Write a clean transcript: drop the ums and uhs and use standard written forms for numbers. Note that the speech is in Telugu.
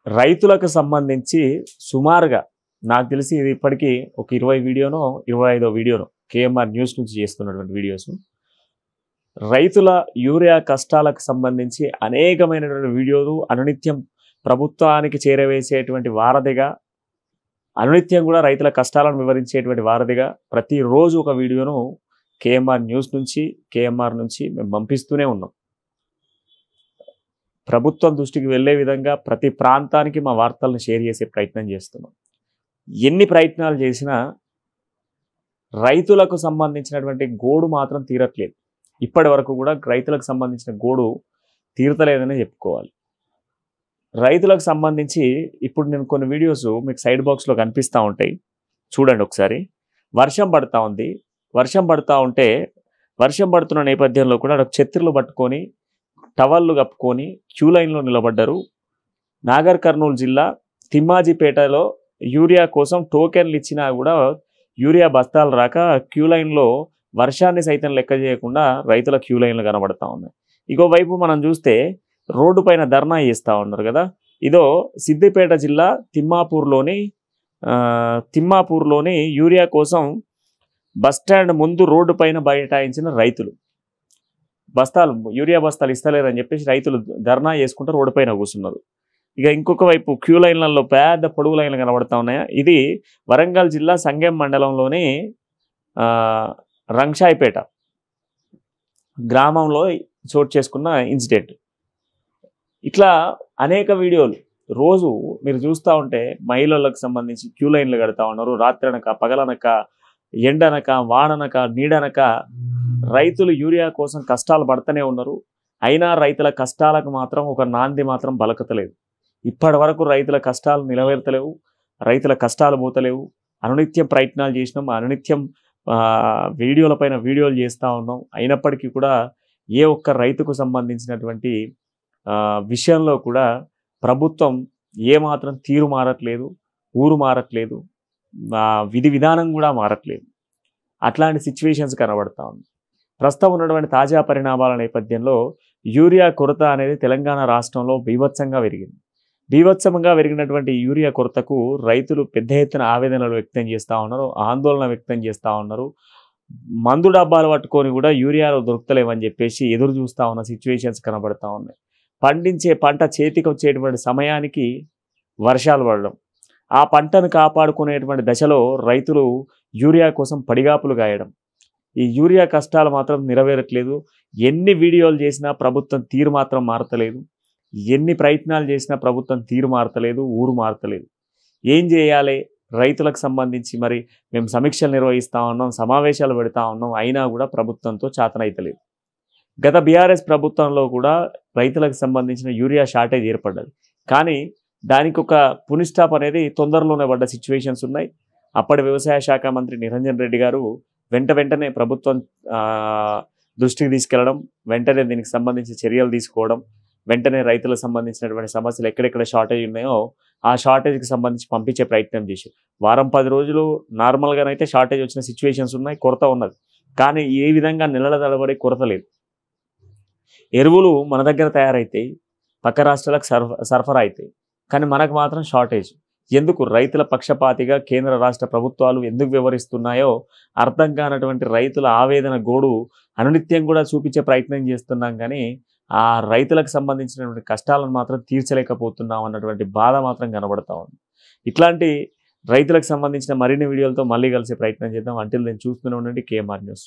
రైతులకు సంబంధించి సుమారుగా నాకు తెలిసి ఇది ఇప్పటికీ ఒక 20 వీడియోనో 25వ వీడియోనో కేఎంఆర్ న్యూస్ నుంచి చేస్తున్నటువంటి వీడియోస్. రైతుల యూరియా కష్టాలకు సంబంధించి అనేకమైనటువంటి వీడియోలు అనునిత్యం ప్రభుత్వానికి చేరవేసేటువంటి వారధిగా, అనునిత్యం కూడా రైతుల కష్టాలను వివరించేటువంటి వారధిగా ప్రతిరోజు ఒక వీడియోను కేఎంఆర్ న్యూస్ నుంచి, కేఎంఆర్ నుంచి మేము పంపిస్తూనే ఉన్నాం. ప్రభుత్వం దృష్టికి వెళ్ళే విధంగా ప్రతి ప్రాంతానికి మా వార్తలను షేర్ చేసే ప్రయత్నం చేస్తున్నాం. ఎన్ని ప్రయత్నాలు చేసినా రైతులకు సంబంధించినటువంటి గోడు మాత్రం తీరట్లేదు. ఇప్పటి వరకు కూడా రైతులకు సంబంధించిన గోడు తీరతలేదని చెప్పుకోవాలి. రైతులకు సంబంధించి ఇప్పుడు నేను కొన్ని వీడియోస్ మీకు సైడ్ బాక్స్లో కనిపిస్తూ ఉంటాయి, చూడండి ఒకసారి. వర్షం పడుతూ ఉంది. వర్షం పడుతూ ఉంటే వర్షం పడుతున్న నేపథ్యంలో కూడా ఛత్రులు పట్టుకొని టవల్లు కప్పుకొని క్యూ లైన్లో నిలబడ్డారు. నాగర్ కర్నూలు జిల్లా తిమ్మాజిపేటలో యూరియా కోసం టోకెన్లు ఇచ్చినా కూడా యూరియా బస్తాలు రాక క్యూ లైన్లో వర్షాన్ని సైతం లెక్క చేయకుండా రైతుల క్యూ లైన్లు కనబడతా ఉన్నాయి. ఇంకోవైపు మనం చూస్తే రోడ్డు పైన ధర్నా చేస్తూ ఉన్నారు కదా. ఇదో సిద్దిపేట జిల్లా తిమ్మాపూర్లోని యూరియా కోసం బస్టాండ్ ముందు రోడ్డు పైన బైఠాయించిన రైతులు. యూరియా బస్తాలు ఇస్తలేరని చెప్పేసి రైతులు ధర్నా చేసుకుంటూ రోడ్డు పైన కూర్చున్నారు. ఇక ఇంకొక వైపు క్యూ లైన్లలో పెద్ద పొడుగు లైన్లు కనబడతా ఉన్నాయి. ఇది వరంగల్ జిల్లా సంగెం మండలంలోని రంగశాయిపేట గ్రామంలో చోటు చేసుకున్న ఇన్సిడెంట్. ఇట్లా అనేక వీడియోలు రోజు మీరు చూస్తూ ఉంటే మహిళలకు సంబంధించి క్యూ లైన్లు కడతా ఉన్నారు. రాత్రనక, పగలనక, ఎండనక, వాననక, నీడనక రైతులు యూరియా కోసం కష్టాలు పడుతూనే ఉన్నారు. అయినా రైతుల కష్టాలకు మాత్రం ఒక నాంది మాత్రం బలకతలేదు. ఇప్పటి వరకు రైతుల కష్టాలు నిలవేరతలేవు, రైతుల కష్టాలు పోతలేవు. అనునిత్యం ప్రయత్నాలు చేసినాం, అనునిత్యం వీడియోల పైన వీడియోలు చేస్తూ ఉన్నాం. అయినప్పటికీ కూడా ఏ ఒక్క రైతుకు సంబంధించినటువంటి విషయంలో కూడా ప్రభుత్వం ఏమాత్రం తీరు మారట్లేదు, ఊరు మారట్లేదు, విధి విధానం కూడా మారట్లేదు. అట్లాంటి సిచ్యువేషన్స్ కనబడతా ఉంది. ప్రస్తుతం ఉన్నటువంటి తాజా పరిణామాల నేపథ్యంలో యూరియా కొరత అనేది తెలంగాణ రాష్ట్రంలో బీభత్సంగా పెరిగినటువంటి యూరియా కొరతకు రైతులు పెద్ద ఎత్తున ఆవేదనలు వ్యక్తం చేస్తూ ఉన్నారు, ఆందోళన వ్యక్తం చేస్తూ ఉన్నారు. మందు డబ్బాలు పట్టుకొని కూడా యూరియాలు దొరుకుతలేవని చెప్పేసి ఎదురు చూస్తూ ఉన్న సిచ్యువేషన్స్ కనబడతా ఉన్నాయి. పండించే పంట చేతికి వచ్చేటువంటి సమయానికి వర్షాలు పడడం, ఆ పంటను కాపాడుకునేటువంటి దశలో రైతులు యూరియా కోసం పడిగాపులు గాయడం, ఈ యూరియా కష్టాలు మాత్రం నెరవేరట్లేదు. ఎన్ని వీడియోలు చేసినా ప్రభుత్వం తీరు మాత్రం మారతలేదు. ఎన్ని ప్రయత్నాలు చేసినా ప్రభుత్వం తీరు మారతలేదు, ఊరు మారతలేదు. ఏం చేయాలి రైతులకు సంబంధించి? మరి మేము సమీక్షలు నిర్వహిస్తూ ఉన్నాం, సమావేశాలు పెడతా ఉన్నాం, అయినా కూడా ప్రభుత్వంతో చాతనైతలేదు. గత బీఆర్ఎస్ ప్రభుత్వంలో కూడా రైతులకు సంబంధించిన యూరియా షార్టేజ్ ఏర్పడ్డది. కానీ దానికి ఒక పునిస్టాప్ అనేది తొందరలోనే పడ్డ సిచ్యువేషన్స్ ఉన్నాయి. అప్పటి వ్యవసాయ శాఖ మంత్రి నిరంజన్ రెడ్డి గారు వెంటనే ప్రభుత్వం దృష్టికి తీసుకెళ్లడం, వెంటనే దీనికి సంబంధించిన చర్యలు తీసుకోవడం, వెంటనే రైతులకు సంబంధించినటువంటి సమస్యలు ఎక్కడెక్కడ షార్టేజ్ ఉన్నాయో ఆ షార్టేజ్కి సంబంధించి పంపించే ప్రయత్నం చేసి వారం 10 రోజులు నార్మల్గానైతే షార్టేజ్ వచ్చిన సిచ్యువేషన్స్ ఉన్నాయి, కొరత ఉన్నది. కానీ ఏ విధంగా నెలల తడబడి కొరత లేదు. ఎరువులు మన దగ్గర తయారైతాయి, పక్క రాష్ట్రాలకు సరఫరా అవుతాయి, కానీ మనకు మాత్రం షార్టేజ్. ఎందుకు? రైతుల పక్షపాతిగా కేంద్ర రాష్ట్ర ప్రభుత్వాలు ఎందుకు వ్యవహరిస్తున్నాయో అర్థం కానటువంటి రైతుల ఆవేదన గోడు అనునిత్యం కూడా చూపించే ప్రయత్నం చేస్తున్నాం. కానీ ఆ రైతులకు సంబంధించినటువంటి కష్టాలను మాత్రం తీర్చలేకపోతున్నాం అన్నటువంటి బాధ మాత్రం కనబడతా ఉంది. ఇట్లాంటి రైతులకు సంబంధించిన మరిన్ని వీడియోలతో మళ్ళీ కలిసే ప్రయత్నం చేద్దాం. అంటిల్ నేను చూస్తూనే ఉండండి కేఎంఆర్ న్యూస్.